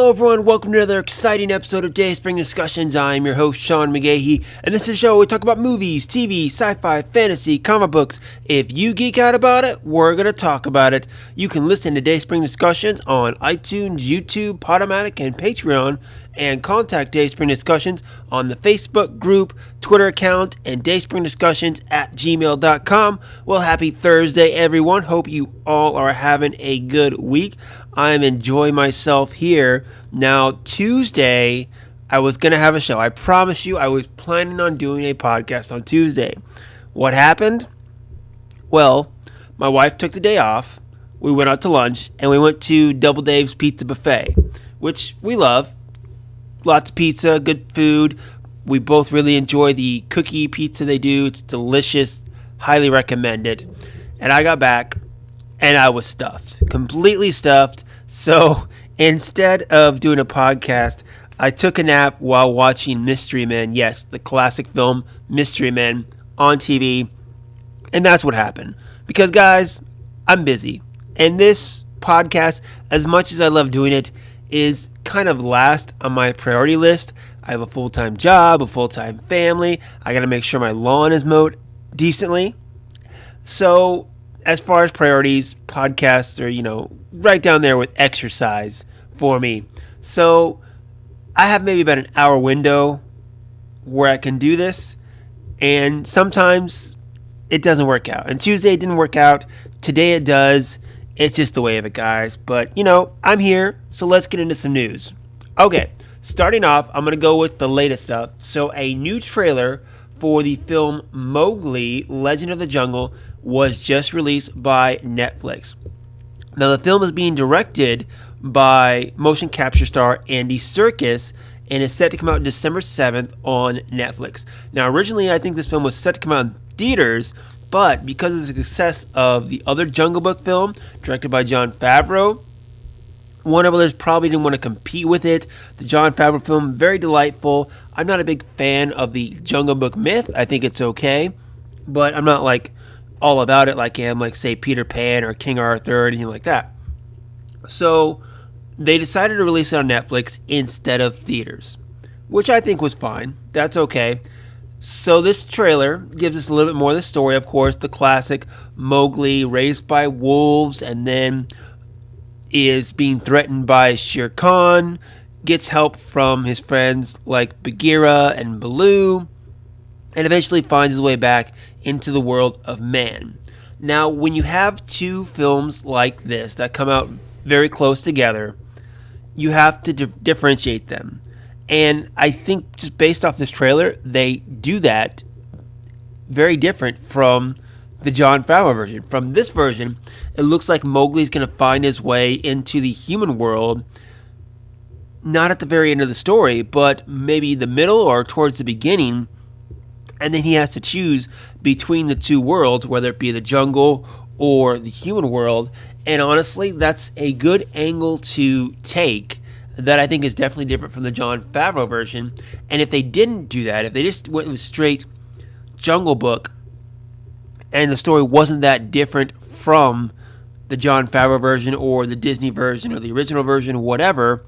Hello everyone, welcome to another exciting episode of Dayspring Discussions. I'm your host, Sean McGahee, and this is a show where we talk about movies, TV, sci-fi, fantasy, comic books. If you geek out about it, we're going to talk about it. You can listen to Dayspring Discussions on iTunes, YouTube, Podomatic, and Patreon, and contact Dayspring Discussions on the Facebook group, Twitter account, and dayspringdiscussions@gmail.com. Well, happy Thursday, everyone. Hope you all are having a good week. I'm enjoying myself here. Now, Tuesday, I was going to have a show. I promise you, I was planning on doing a podcast on Tuesday. What happened? Well, my wife took the day off. We went out to lunch, and we went to Double Dave's Pizza Buffet, which we love. Lots of pizza, good food. We both really enjoy the cookie pizza they do. It's delicious. Highly recommend it. And I got back, and I was stuffed. Completely stuffed. So instead of doing a podcast, I took a nap while watching Mystery Men. Yes, the classic film Mystery Men on TV. And that's what happened. Because, guys, I'm busy. And this podcast, as much as I love doing it, is kind of last on my priority list. I have a full-time job, a full-time family. I got to make sure my lawn is mowed decently. So as far as priorities, podcasts are, right down there with exercise for me. So I have maybe about an hour window where I can do this. And sometimes it doesn't work out. And Tuesday it didn't work out. Today it does. It's just the way of it, guys. But, I'm here, so let's get into some news. Okay, starting off, I'm going to go with the latest stuff. So a new trailer for the film Mowgli, Legend of the Jungle, was just released by Netflix. Now, the film is being directed by motion capture star Andy Serkis and is set to come out December 7th on Netflix. Now, originally, I think this film was set to come out in theaters, but because of the success of the other Jungle Book film, directed by Jon Favreau, Warner Brothers probably didn't want to compete with it. The Jon Favreau film, very delightful. I'm not a big fan of the Jungle Book myth. I think it's okay, but I'm not all about it like I am, say, Peter Pan or King Arthur or anything like that. So they decided to release it on Netflix instead of theaters, which I think was fine. That's okay. So this trailer gives us a little bit more of the story. Of course, the classic Mowgli, raised by wolves and then is being threatened by Shere Khan, gets help from his friends like Bagheera and Baloo, and eventually finds his way back into the world of man. Now, when you have two films like this that come out very close together, you have to differentiate them. And I think just based off this trailer, they do that very different from the Jon Favreau version. From this version, it looks like Mowgli's going to find his way into the human world, not at the very end of the story, but maybe the middle or towards the beginning, and then he has to choose between the two worlds, whether it be the jungle or the human world. And honestly, that's a good angle to take that I think is definitely different from the Jon Favreau version. And if they didn't do that, if they just went with straight Jungle Book and the story wasn't that different from the Jon Favreau version or the Disney version or the original version, whatever,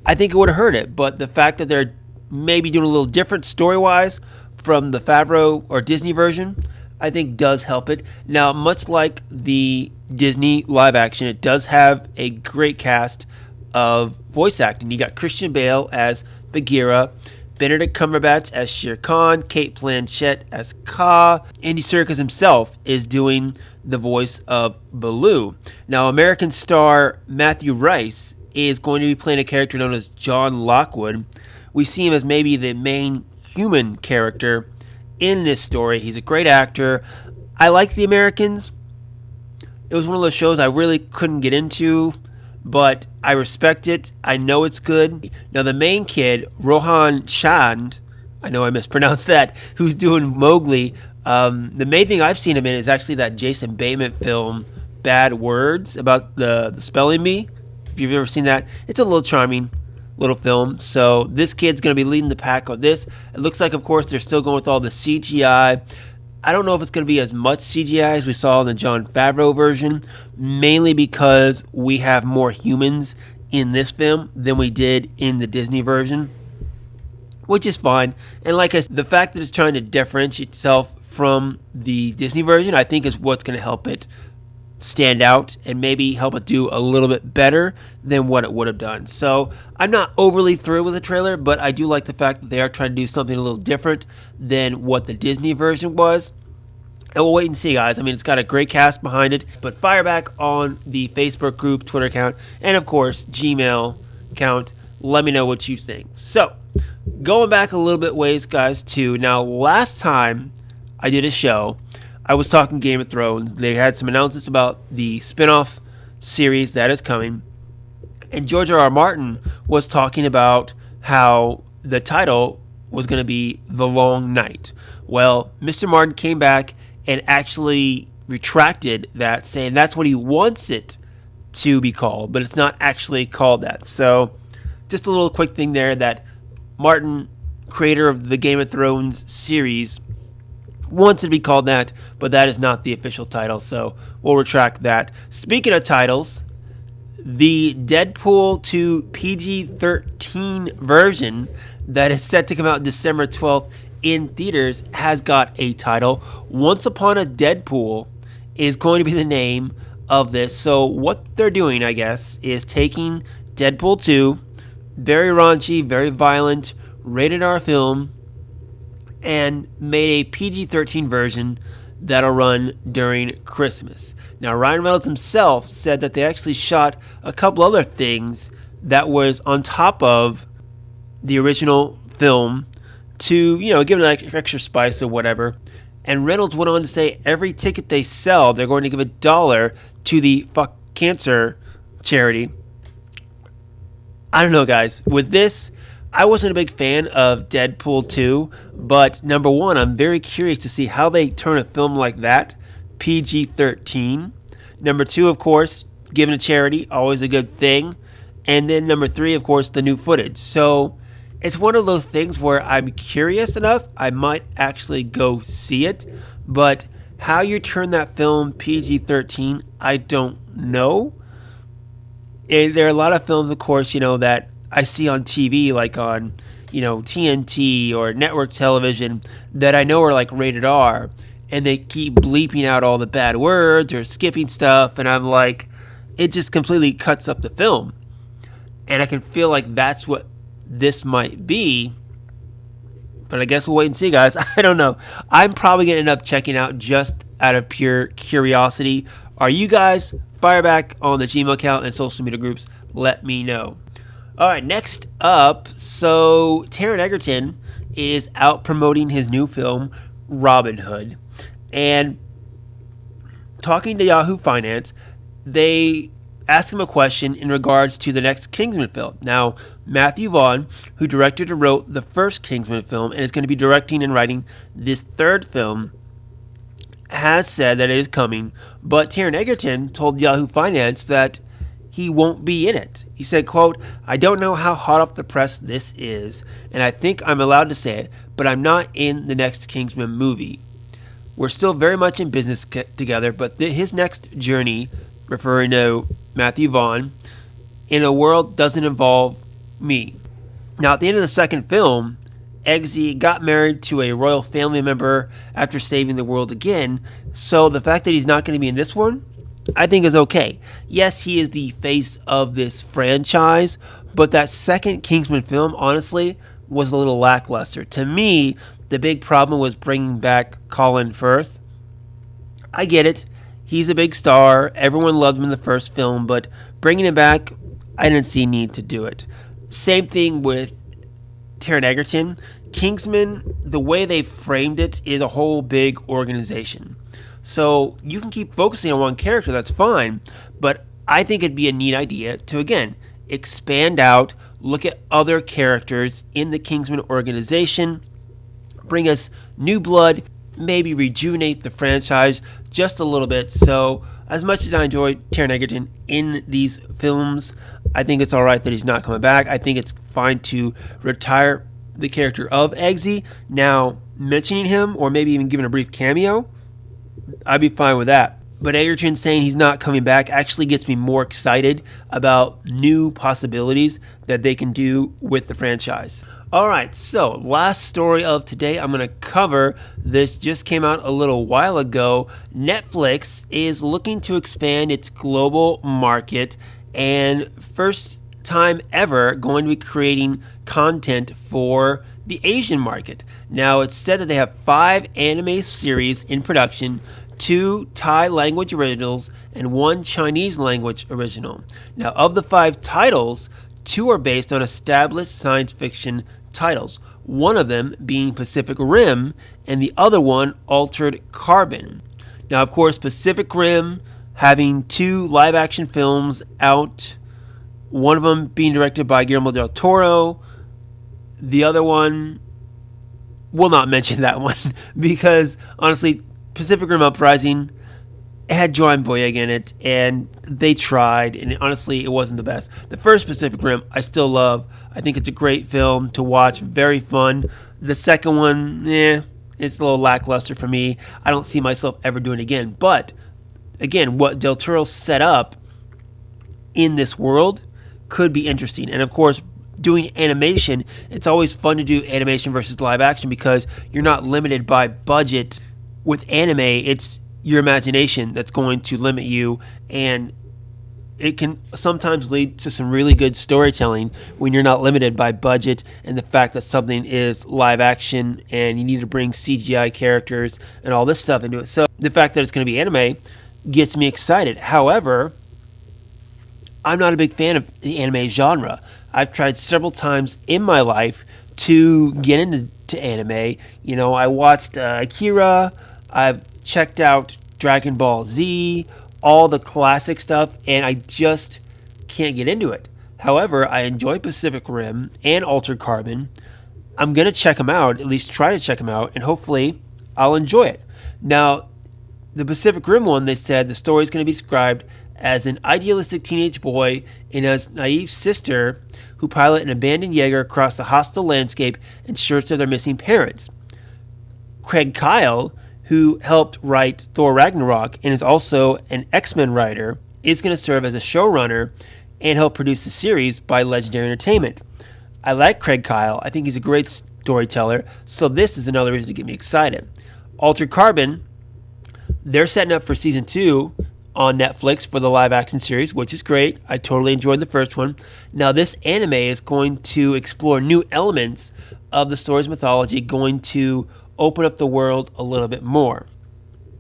I think it would have hurt it. But the fact that they're maybe doing a little different story-wise from the Favreau or Disney version, I think does help it. Now, much like the Disney live action, it does have a great cast of voice acting. You got Christian Bale as Bagheera, Benedict Cumberbatch as Shere Khan, Cate Blanchett as Kaa. Andy Serkis himself is doing the voice of Baloo. Now, American star Matthew Rice is going to be playing a character known as John Lockwood. We see him as maybe the main human character in this story. He's a great actor. I like The Americans. It was one of those shows I really couldn't get into, but I respect it. I know it's good. Now, the main kid, Rohan Chand, I know I mispronounced that, who's doing Mowgli, the main thing I've seen him in is actually that Jason Bateman film, Bad Words, about the spelling bee. If you've ever seen that, it's a little charming little film. So this kid's going to be leading the pack of this. It looks like, of course, they're still going with all the CGI. I don't know if it's going to be as much CGI as we saw in the Jon Favreau version, mainly because we have more humans in this film than we did in the Disney version, which is fine. And like I said, the fact that it's trying to differentiate itself from the Disney version, I think is what's going to help it stand out and maybe help it do a little bit better than what it would have done. So I'm not overly thrilled with the trailer, but I do like the fact that they are trying to do something a little different than what the Disney version was. And we'll wait and see, guys. I mean, it's got a great cast behind it, but fire back on the Facebook group, Twitter account, and of course, Gmail account. Let me know what you think. So, going back a little bit ways, guys, too. Now, last time I did a show, I was talking Game of Thrones. They had some announcements about the spin-off series that is coming. And George R.R. Martin was talking about how the title was going to be The Long Night. Well, Mr. Martin came back and actually retracted that, saying that's what he wants it to be called, but it's not actually called that. So, just a little quick thing there that Martin, creator of the Game of Thrones series, wants it to be called that, but that is not the official title, so we'll retract that. Speaking of titles, the Deadpool 2 PG-13 version that is set to come out December 12th in theaters has got a title. Once Upon a Deadpool is going to be the name of this. So what they're doing, I guess, is taking Deadpool 2, very raunchy, very violent, rated R film, and made a PG-13 version that'll run during Christmas. Now, Ryan Reynolds himself said that they actually shot a couple other things that was on top of the original film to, give it like extra spice or whatever. And Reynolds went on to say every ticket they sell, they're going to give $1 to the Fuck Cancer charity. I don't know, guys. With this, I wasn't a big fan of Deadpool 2, but number one, I'm very curious to see how they turn a film like that, PG-13. Number two, of course, giving to charity, always a good thing. And then number three, of course, the new footage. So it's one of those things where I'm curious enough, I might actually go see it. But how you turn that film PG-13, I don't know. And there are a lot of films, of course, that I see on TV, like on, TNT or network television, that I know are like rated R, and they keep bleeping out all the bad words or skipping stuff, and I'm like, it just completely cuts up the film. And I can feel like that's what this might be, but I guess we'll wait and see, guys. I don't know. I'm probably going to end up checking out just out of pure curiosity. Are you guys? Fire back on the Gmail account and social media groups. Let me know. All right, next up, so Taron Egerton is out promoting his new film, Robin Hood. And talking to Yahoo Finance, they asked him a question in regards to the next Kingsman film. Now, Matthew Vaughn, who directed and wrote the first Kingsman film and is going to be directing and writing this third film, has said that it is coming, but Taron Egerton told Yahoo Finance that he won't be in it. He said, quote, "I don't know how hot off the press this is, and I think I'm allowed to say it, but I'm not in the next Kingsman movie. We're still very much in business together, but his next journey," referring to Matthew Vaughn, "in a world doesn't involve me." Now, at the end of the second film, Eggsy got married to a royal family member after saving the world again, so the fact that he's not going to be in this one, I think is okay. Yes, he is the face of this franchise, but that second Kingsman film, honestly, was a little lackluster. To me, the big problem was bringing back Colin Firth. I get it. He's a big star. Everyone loved him in the first film, but bringing him back, I didn't see need to do it. Same thing with Taron Egerton. Kingsman, the way they framed it is a whole big organization. So you can keep focusing on one character, that's fine, but I think it'd be a neat idea to, again, expand out, look at other characters in the Kingsman organization, bring us new blood, maybe rejuvenate the franchise just a little bit. So as much as I enjoy Taron Egerton in these films, I think it's all right that he's not coming back. I think it's fine to retire the character of Eggsy. Now, mentioning him or maybe even giving a brief cameo, I'd be fine with that. But Egerton saying he's not coming back actually gets me more excited about new possibilities that they can do with the franchise. All right, so last story of today, I'm going to cover this. Just came out a little while ago. Netflix is looking to expand its global market, and first time ever going to be creating content for the Asian market. Now, it's said that they have 5 anime series in production, 2 Thai language originals, and 1 Chinese language original. Now, of the 5 titles, 2 are based on established science fiction titles, one of them being Pacific Rim and the other one Altered Carbon. Now, of course, Pacific Rim having 2 live action films out, one of them being directed by Guillermo del Toro, the other one, we'll not mention that one because honestly, Pacific Rim Uprising had John Boyega in it, and they tried, and honestly, it wasn't the best. The first Pacific Rim, I still love. I think it's a great film to watch, very fun. The second one, it's a little lackluster for me. I don't see myself ever doing it again. But, again, what Del Toro set up in this world could be interesting. And, of course, doing animation, it's always fun to do animation versus live action because you're not limited by budget. With anime, it's your imagination that's going to limit you, and it can sometimes lead to some really good storytelling when you're not limited by budget and the fact that something is live action and you need to bring CGI characters and all this stuff into it. So the fact that it's going to be anime gets me excited. However, I'm not a big fan of the anime genre. I've tried several times in my life to get into anime. You know, I watched Akira, I've checked out Dragon Ball Z, all the classic stuff, and I just can't get into it. However, I enjoy Pacific Rim and Altered Carbon. I'm going to check them out, at least try to check them out, and hopefully I'll enjoy it. Now, the Pacific Rim one, they said the story is going to be described as an idealistic teenage boy and his naive sister who pilot an abandoned Jaeger across the hostile landscape in search of their missing parents. Craig Kyle, who helped write Thor Ragnarok and is also an X-Men writer, is going to serve as a showrunner and help produce the series by Legendary Entertainment. I like Craig Kyle. I think he's a great storyteller, so this is another reason to get me excited. Altered Carbon, they're setting up for season 2 on Netflix for the live action series, which is great. I totally enjoyed the first one. Now, this anime is going to explore new elements of the story's mythology, going to open up the world a little bit more.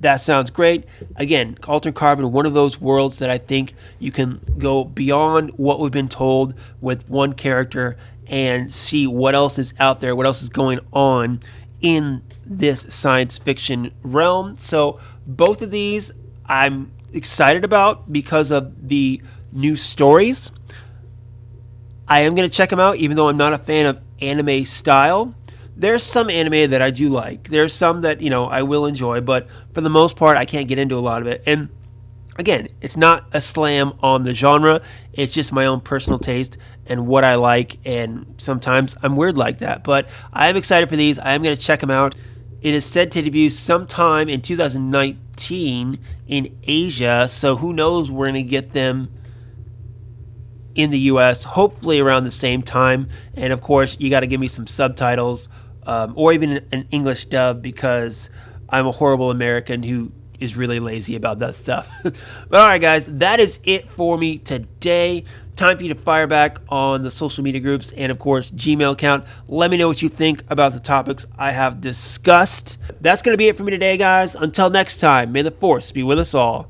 That sounds great. Again, Altered Carbon, one of those worlds that I think you can go beyond what we've been told with one character and see what else is out there, what else is going on in this science fiction realm. So both of these I'm excited about because of the new stories. I am going to check them out, even though I'm not a fan of anime style. There's some anime that I do like. There's some that, I will enjoy, but for the most part, I can't get into a lot of it. And again, it's not a slam on the genre. It's just my own personal taste and what I like, and sometimes I'm weird like that. But I am excited for these. I am going to check them out. It is said to debut sometime in 2019 in Asia, so who knows, we're going to get them in the U.S., hopefully around the same time. And of course, you got to give me some subtitles or even an English dub because I'm a horrible American who is really lazy about that stuff. But all right, guys, that is it for me today. Time for you to fire back on the social media groups and, of course, Gmail account. Let me know what you think about the topics I have discussed. That's going to be it for me today, guys. Until next time, may the force be with us all.